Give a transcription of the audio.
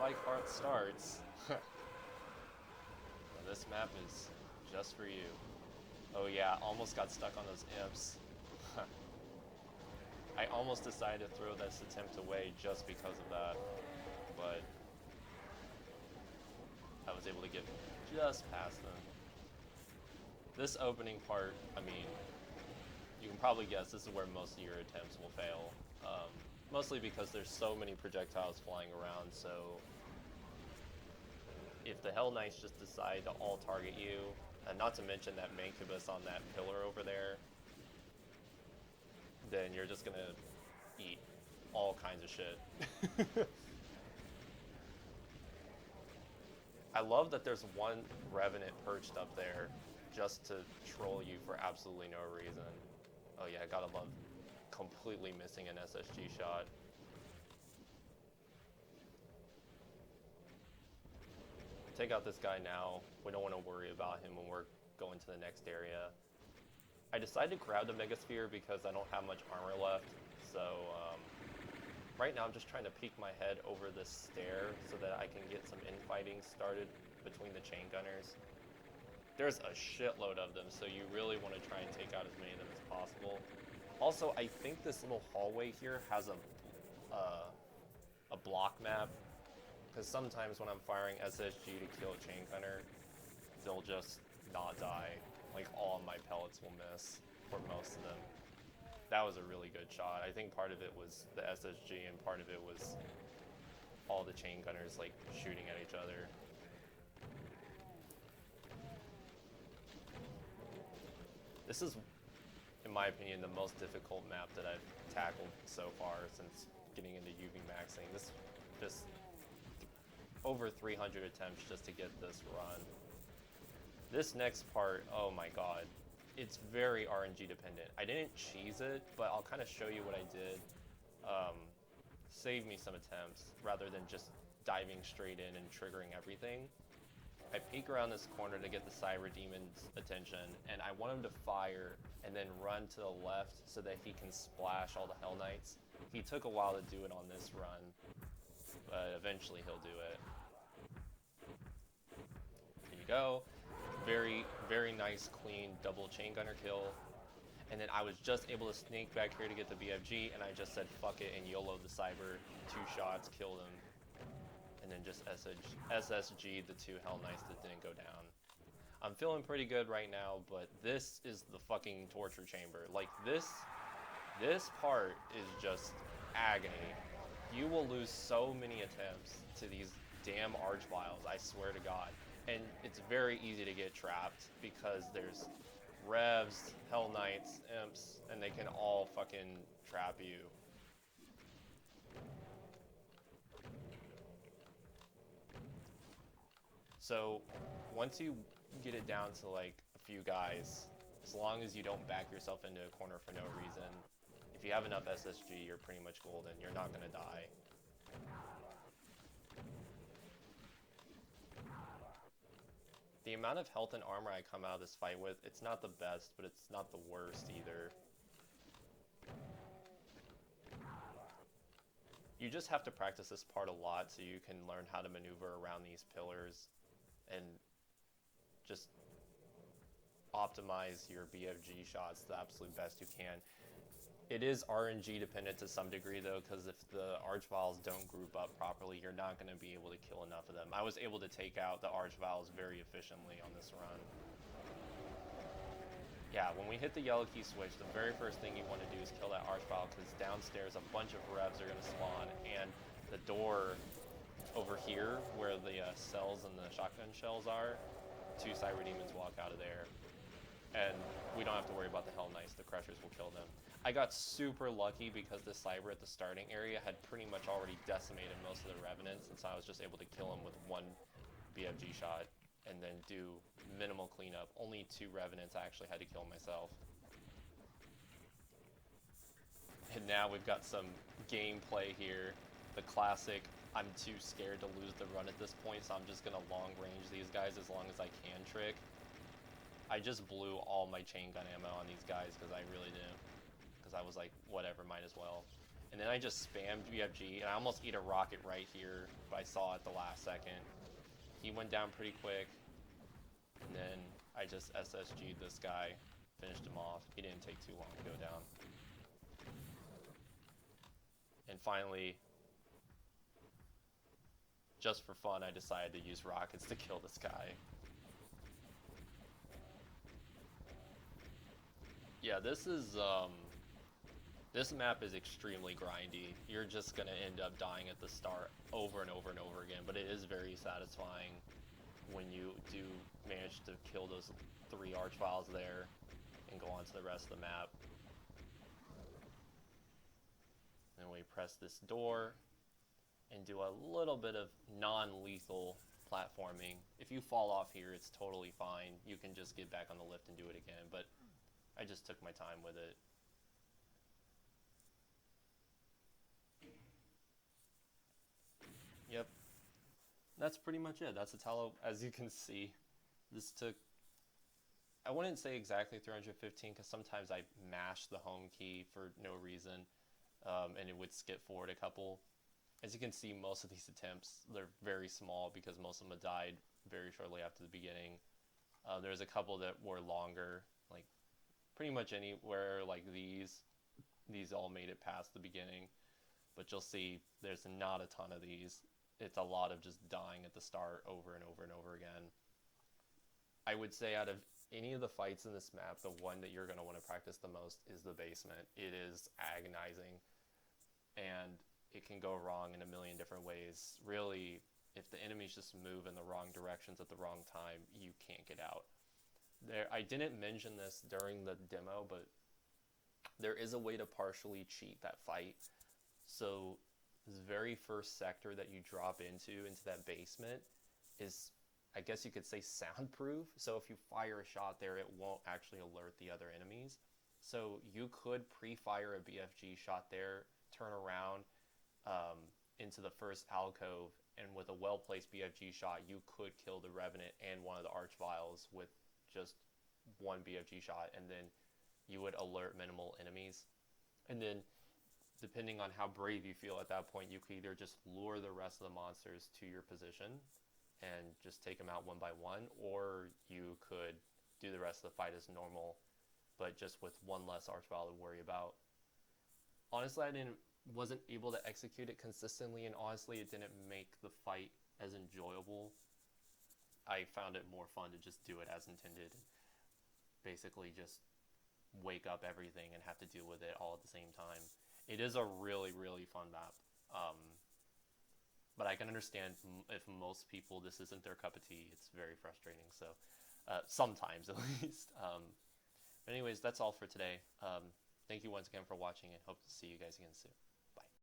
fight part starts. This map is just for you. Oh yeah, almost got stuck on those imps. I almost decided to throw this attempt away just because of that, but I was able to get just past them. This opening part, I mean, you can probably guess this is where most of your attempts will fail. Mostly because there's so many projectiles flying around, so if the Hell Knights just decide to all target you, and not to mention that Mancubus on that pillar over there, then you're just gonna eat all kinds of shit. I love that there's one Revenant perched up there just to troll you for absolutely no reason. Oh yeah, I gotta love completely missing an SSG shot. Take out this guy now. We don't want to worry about him when we're going to the next area. I decided to grab the Megasphere because I don't have much armor left. So right now I'm just trying to peek my head over this stair so that I can get some infighting started between the chain gunners. There's a shitload of them, so you really want to try and take out as many of them as possible. Also, I think this little hallway here has a block map, because sometimes when I'm firing SSG to kill a chain gunner, they'll just not die. Like, all of my pellets will miss for most of them. That was a really good shot. I think part of it was the SSG and part of it was all the chain gunners like shooting at each other. This is, in my opinion, the most difficult map that I've tackled so far since getting into UV maxing. This just over 300 attempts just to get this run. This next part, oh my god, it's very RNG dependent. I didn't cheese it, but I'll kind of show you what I did. Save me some attempts rather than just diving straight in and triggering everything. I peek around this corner to get the Cyber Demon's attention, and I want him to fire and then run to the left so that he can splash all the Hell Knights. He took a while to do it on this run, but eventually he'll do it. There you go. Very, very nice, clean double chain gunner kill. And then I was just able to sneak back here to get the BFG, and I just said fuck it and YOLO the Cyber. 2 shots, killed him. And then just SSG the 2 Hell Knights that didn't go down. I'm feeling pretty good right now, but this is the fucking torture chamber. Like, this part is just agony. You will lose so many attempts to these damn Archviles, I swear to God. And it's very easy to get trapped because there's Revs, Hell Knights, Imps, and they can all fucking trap you. So once you get it down to like a few guys, as long as you don't back yourself into a corner for no reason, if you have enough SSG, you're pretty much golden. You're not gonna die. The amount of health and armor I come out of this fight with, it's not the best, but it's not the worst either. You just have to practice this part a lot so you can learn how to maneuver around these pillars and just optimize your BFG shots the absolute best you can. It is RNG dependent to some degree though, because if the Archviles don't group up properly, you're not going to be able to kill enough of them. I was able to take out the Archviles very efficiently on this run. Yeah, when we hit the yellow key switch, the very first thing you want to do is kill that Archvile, because downstairs a bunch of Revs are going to spawn, and the door over here, where the cells and the shotgun shells are, 2 Cyber Demons walk out of there. And we don't have to worry about the Hell Knights, the Crushers will kill them. I got super lucky because the Cyber at the starting area had pretty much already decimated most of the Revenants, and so I was just able to kill them with 1 BFG shot and then do minimal cleanup. Only 2 Revenants I actually had to kill myself. And now we've got some gameplay here. The classic, I'm too scared to lose the run at this point, so I'm just gonna long range these guys as long as I can trick. I just blew all my chain gun ammo on these guys because I really didn't. Because I was like, whatever, might as well. And then I just spammed BFG, and I almost eat a rocket right here, but I saw it the last second. He went down pretty quick, and then I just SSG'd this guy, finished him off. He didn't take too long to go down. And finally, just for fun, I decided to use rockets to kill this guy. Yeah, this map is extremely grindy. You're just gonna end up dying at the start over and over and over again, but it is very satisfying when you do manage to kill those 3 archviles there and go on to the rest of the map. Then we press this door and do a little bit of non-lethal platforming. If you fall off here, it's totally fine. You can just get back on the lift and do it again, but I just took my time with it. Yep. That's pretty much it. That's Italo. As you can see, this took, I wouldn't say exactly 315 because sometimes I mash the home key for no reason, and it would skip forward a couple. As you can see, most of these attempts, they're very small because most of them died very shortly after the beginning. There's a couple that were longer, like pretty much anywhere like these all made it past the beginning. But you'll see there's not a ton of these. It's a lot of just dying at the start over and over and over again. I would say out of any of the fights in this map, the one that you're going to want to practice the most is the basement. It is agonizing, and it can go wrong in a million different ways. Really, if the enemies just move in the wrong directions at the wrong time, you can't get out. I didn't mention this during the demo, but there is a way to partially cheat that fight. So this very first sector that you drop into that basement is, I guess you could say, soundproof. So if you fire a shot there, it won't actually alert the other enemies. So you could pre-fire a BFG shot there, turn around into the first alcove, and with a well-placed BFG shot, you could kill the Revenant and one of the Archviles with just one BFG shot, and then you would alert minimal enemies. And then, depending on how brave you feel at that point, you could either just lure the rest of the monsters to your position and just take them out one by one, or you could do the rest of the fight as normal, but just with one less Archvile to worry about. Honestly, I wasn't able to execute it consistently, and honestly, it didn't make the fight as enjoyable. I found it more fun to just do it as intended, basically just wake up everything and have to deal with it all at the same time. It is a really, really fun map, but I can understand if most people this isn't their cup of tea. It's very frustrating, so sometimes at least. But anyways, that's all for today. Thank you once again for watching, and hope to see you guys again soon.